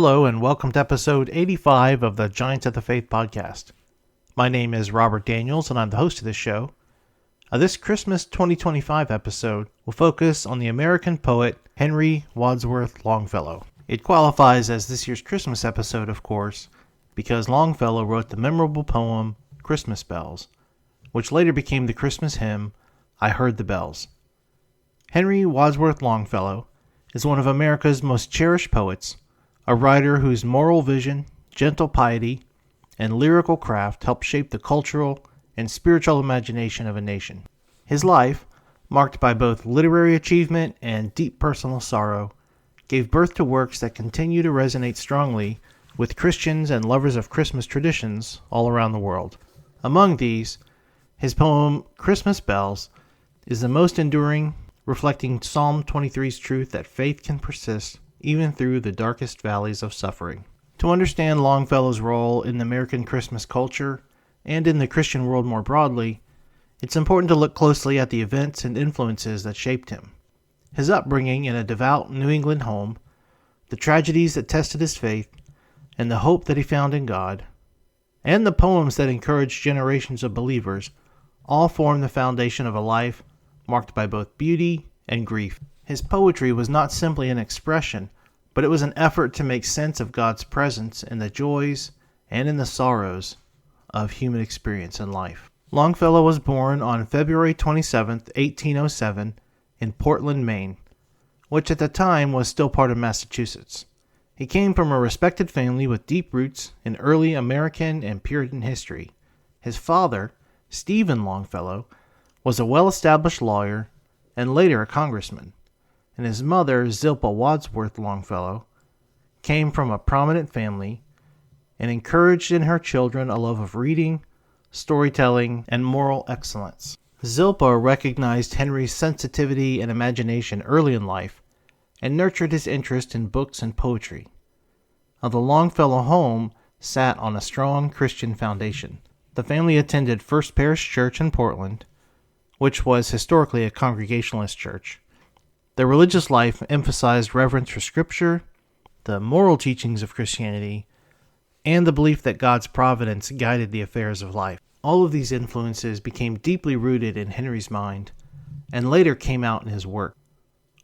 Hello and welcome to episode 85 of the Giants of the Faith podcast. My name is Robert Daniels and I'm the host of this show. This Christmas 2025 episode will focus on the American poet Henry Wadsworth Longfellow. It qualifies as this year's Christmas episode, of course, because Longfellow wrote the memorable poem Christmas Bells, which later became the Christmas hymn, I Heard the Bells. Henry Wadsworth Longfellow is one of America's most cherished poets, a writer whose moral vision, gentle piety, and lyrical craft helped shape the cultural and spiritual imagination of a nation. His life, marked by both literary achievement and deep personal sorrow, gave birth to works that continue to resonate strongly with Christians and lovers of Christmas traditions all around the world. Among these, his poem Christmas Bells is the most enduring, reflecting Psalm 23's truth that faith can persist even through the darkest valleys of suffering. To understand Longfellow's role in the American Christmas culture and in the Christian world more broadly, it's important to look closely at the events and influences that shaped him. His upbringing in a devout New England home, the tragedies that tested his faith, and the hope that he found in God, and the poems that encouraged generations of believers, all form the foundation of a life marked by both beauty and grief. His poetry was not simply an expression, but it was an effort to make sense of God's presence in the joys and in the sorrows of human experience in life. Longfellow was born on February 27, 1807, in Portland, Maine, which at the time was still part of Massachusetts. He came from a respected family with deep roots in early American and Puritan history. His father, Stephen Longfellow, was a well-established lawyer and later a congressman, and his mother, Zilpah Wadsworth Longfellow, came from a prominent family and encouraged in her children a love of reading, storytelling, and moral excellence. Zilpah recognized Henry's sensitivity and imagination early in life and nurtured his interest in books and poetry. The Longfellow home sat on a strong Christian foundation. The family attended First Parish Church in Portland, which was historically a Congregationalist church. Their religious life emphasized reverence for Scripture, the moral teachings of Christianity, and the belief that God's providence guided the affairs of life. All of these influences became deeply rooted in Henry's mind and later came out in his work.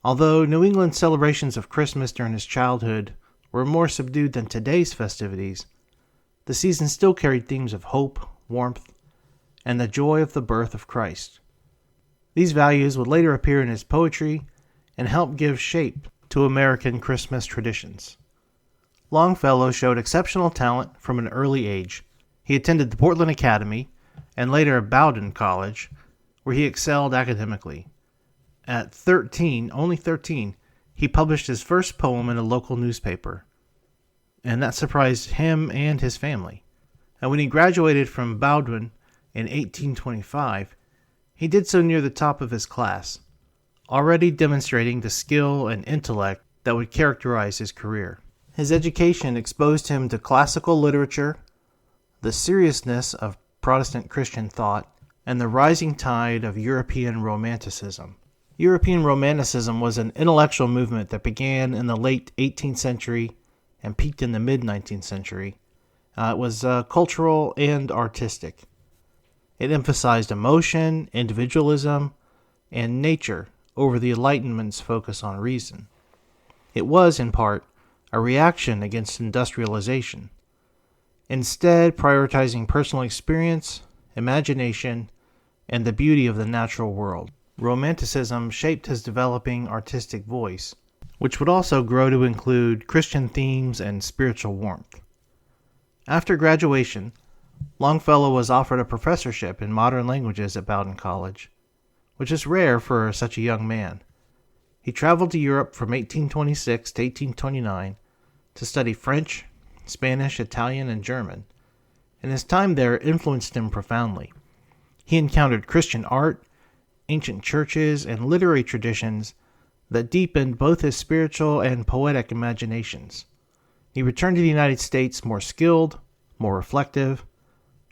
Although New England's celebrations of Christmas during his childhood were more subdued than today's festivities, the season still carried themes of hope, warmth, and the joy of the birth of Christ. These values would later appear in his poetry and help give shape to American Christmas traditions. Longfellow showed exceptional talent from an early age. He attended the Portland Academy and later Bowdoin College, where he excelled academically. At only 13, he published his first poem in a local newspaper, and that surprised him and his family. And when he graduated from Bowdoin in 1825, he did so near the top of his class, already demonstrating the skill and intellect that would characterize his career. His education exposed him to classical literature, the seriousness of Protestant Christian thought, and the rising tide of European Romanticism. European Romanticism was an intellectual movement that began in the late 18th century and peaked in the mid-19th century. It was cultural and artistic. It emphasized emotion, individualism, and nature over the Enlightenment's focus on reason. It was, in part, a reaction against industrialization, instead prioritizing personal experience, imagination, and the beauty of the natural world. Romanticism shaped his developing artistic voice, which would also grow to include Christian themes and spiritual warmth. After graduation, Longfellow was offered a professorship in modern languages at Bowdoin College, which is rare for such a young man. He traveled to Europe from 1826 to 1829 to study French, Spanish, Italian, and German, and his time there influenced him profoundly. He encountered Christian art, ancient churches, and literary traditions that deepened both his spiritual and poetic imaginations. He returned to the United States more skilled, more reflective,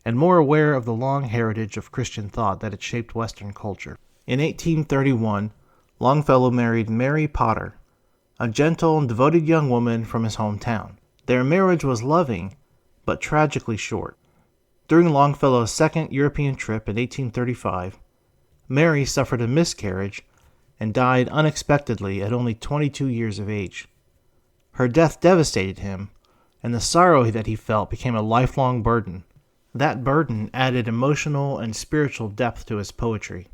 and more aware of the long heritage of Christian thought that had shaped Western culture. In 1831, Longfellow married Mary Potter, a gentle and devoted young woman from his hometown. Their marriage was loving, but tragically short. During Longfellow's second European trip in 1835, Mary suffered a miscarriage and died unexpectedly at only 22 years of age. Her death devastated him, and the sorrow that he felt became a lifelong burden. That burden added emotional and spiritual depth to his poetry.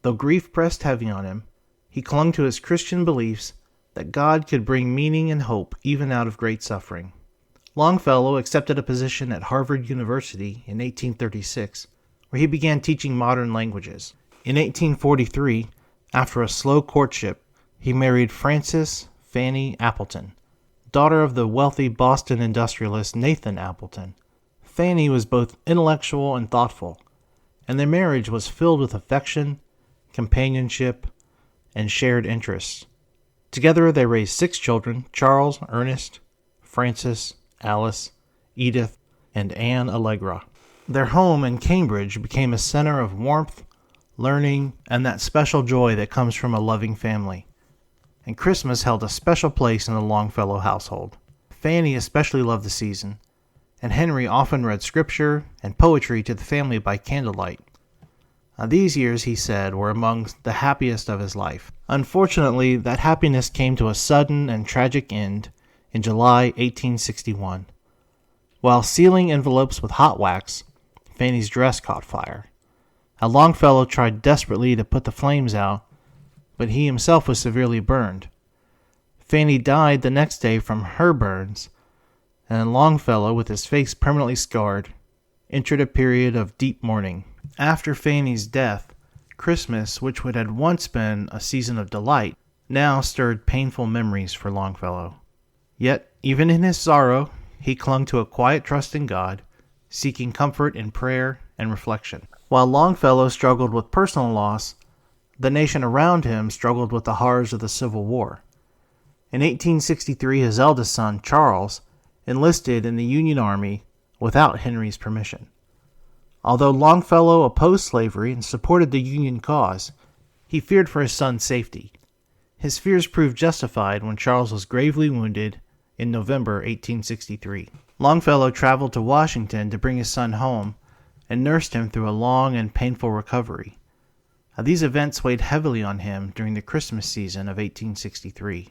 Though grief pressed heavy on him, he clung to his Christian beliefs that God could bring meaning and hope even out of great suffering. Longfellow accepted a position at Harvard University in 1836, where he began teaching modern languages. In 1843, after a slow courtship, he married Frances Fanny Appleton, daughter of the wealthy Boston industrialist Nathan Appleton. Fanny was both intellectual and thoughtful, and their marriage was filled with affection, companionship, and shared interests. Together they raised 6 children: Charles, Ernest, Frances, Alice, Edith, and Anne Allegra. Their home in Cambridge became a center of warmth, learning, and that special joy that comes from a loving family. And Christmas held a special place in the Longfellow household. Fanny especially loved the season, and Henry often read scripture and poetry to the family by candlelight. These years, he said, were among the happiest of his life. Unfortunately, that happiness came to a sudden and tragic end in July 1861. While sealing envelopes with hot wax, Fanny's dress caught fire. Longfellow tried desperately to put the flames out, but he himself was severely burned. Fanny died the next day from her burns, and Longfellow, with his face permanently scarred, entered a period of deep mourning. After Fanny's death, Christmas, which had once been a season of delight, now stirred painful memories for Longfellow. Yet, even in his sorrow, he clung to a quiet trust in God, seeking comfort in prayer and reflection. While Longfellow struggled with personal loss, the nation around him struggled with the horrors of the Civil War. In 1863, his eldest son, Charles, enlisted in the Union Army without Henry's permission. Although Longfellow opposed slavery and supported the Union cause, he feared for his son's safety. His fears proved justified when Charles was gravely wounded in November 1863. Longfellow traveled to Washington to bring his son home and nursed him through a long and painful recovery. These events weighed heavily on him during the Christmas season of 1863,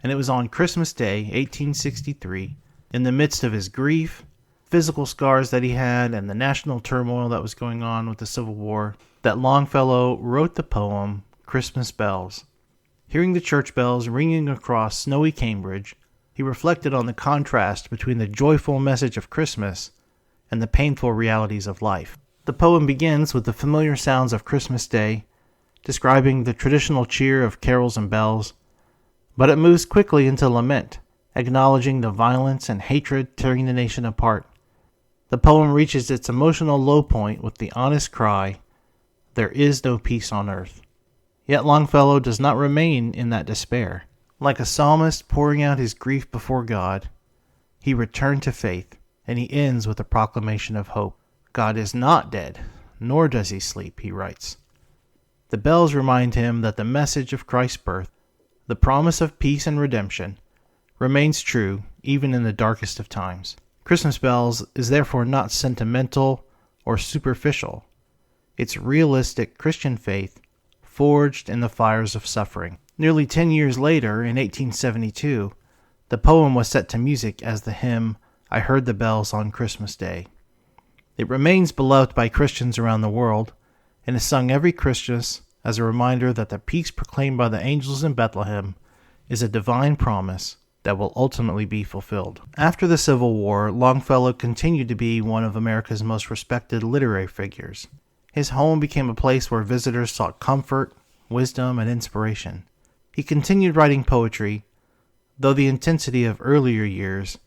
and it was on Christmas Day, 1863, in the midst of his grief, physical scars that he had, and the national turmoil that was going on with the Civil War, that Longfellow wrote the poem Christmas Bells. Hearing the church bells ringing across snowy Cambridge, he reflected on the contrast between the joyful message of Christmas and the painful realities of life. The poem begins with the familiar sounds of Christmas Day, describing the traditional cheer of carols and bells, but it moves quickly into lament, acknowledging the violence and hatred tearing the nation apart. The poem reaches its emotional low point with the honest cry, "There is no peace on earth." Yet Longfellow does not remain in that despair. Like a psalmist pouring out his grief before God, he returned to faith, and he ends with a proclamation of hope. God is not dead, nor does he sleep, he writes. The bells remind him that the message of Christ's birth, the promise of peace and redemption, remains true even in the darkest of times. Christmas Bells is therefore not sentimental or superficial. It's realistic Christian faith forged in the fires of suffering. Nearly 10 years later, in 1872, the poem was set to music as the hymn, "I Heard the Bells on Christmas Day." It remains beloved by Christians around the world and is sung every Christmas as a reminder that the peace proclaimed by the angels in Bethlehem is a divine promise that will ultimately be fulfilled. After the Civil War, Longfellow continued to be one of America's most respected literary figures. His home became a place where visitors sought comfort, wisdom, and inspiration. He continued writing poetry, though the intensity of earlier years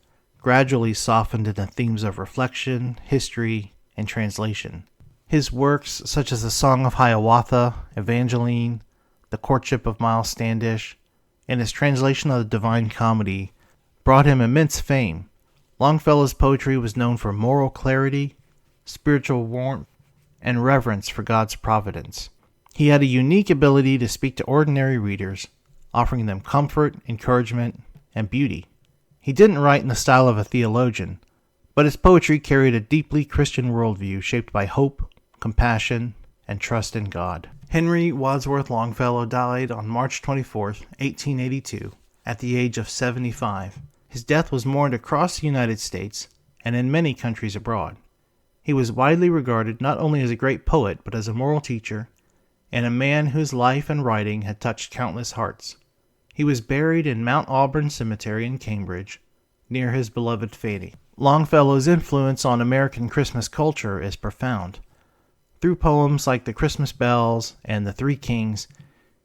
gradually softened into themes of reflection, history, and translation. His works, such as the Song of Hiawatha, Evangeline, The Courtship of Miles Standish, and his translation of the Divine Comedy, brought him immense fame. Longfellow's poetry was known for moral clarity, spiritual warmth, and reverence for God's providence. He had a unique ability to speak to ordinary readers, offering them comfort, encouragement, and beauty. He didn't write in the style of a theologian, but his poetry carried a deeply Christian worldview shaped by hope, compassion, and trust in God. Henry Wadsworth Longfellow died on March 24, 1882, at the age of 75. His death was mourned across the United States and in many countries abroad. He was widely regarded not only as a great poet, but as a moral teacher, and a man whose life and writing had touched countless hearts. He was buried in Mount Auburn Cemetery in Cambridge, near his beloved Fanny. Longfellow's influence on American Christmas culture is profound. Through poems like The Christmas Bells and The Three Kings,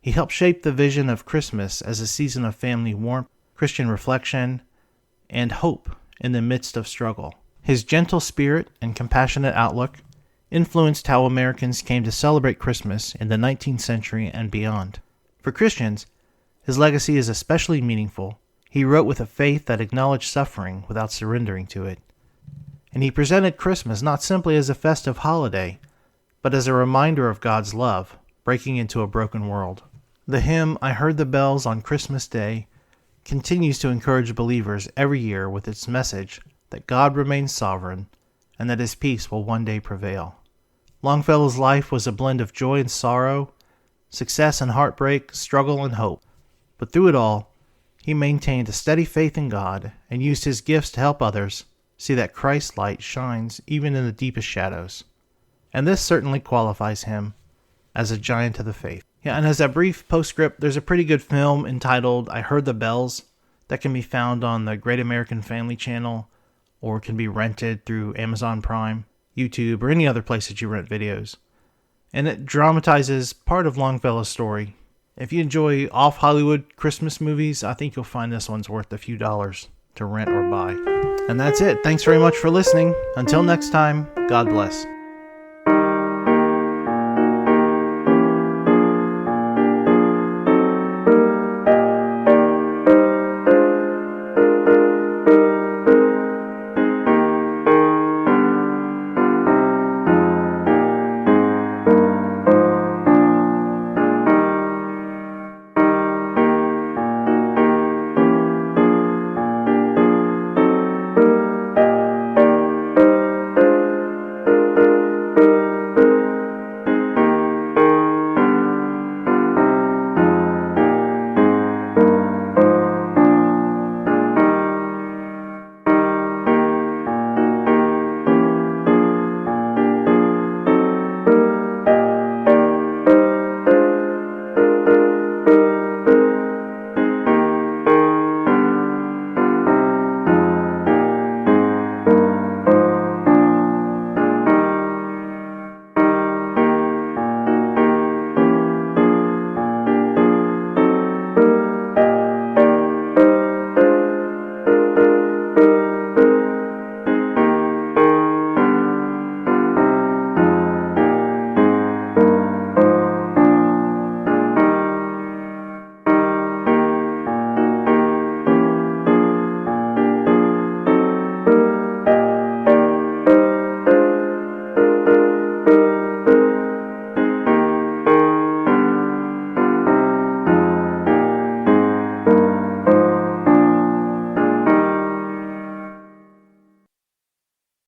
he helped shape the vision of Christmas as a season of family warmth, Christian reflection, and hope in the midst of struggle. His gentle spirit and compassionate outlook influenced how Americans came to celebrate Christmas in the 19th century and beyond. For Christians, his legacy is especially meaningful. He wrote with a faith that acknowledged suffering without surrendering to it. And he presented Christmas not simply as a festive holiday, but as a reminder of God's love breaking into a broken world. The hymn, "I Heard the Bells on Christmas Day," continues to encourage believers every year with its message that God remains sovereign and that his peace will one day prevail. Longfellow's life was a blend of joy and sorrow, success and heartbreak, struggle and hope. But through it all, he maintained a steady faith in God and used his gifts to help others see that Christ's light shines even in the deepest shadows. And this certainly qualifies him as a giant of the faith. Yeah, and as a brief postscript, there's a pretty good film entitled "I Heard the Bells" that can be found on the Great American Family channel, or can be rented through Amazon Prime, YouTube, or any other place that you rent videos. And it dramatizes part of Longfellow's story. If you enjoy off-Hollywood Christmas movies, I think you'll find this one's worth a few dollars to rent or buy. And that's it. Thanks very much for listening. Until next time, God bless.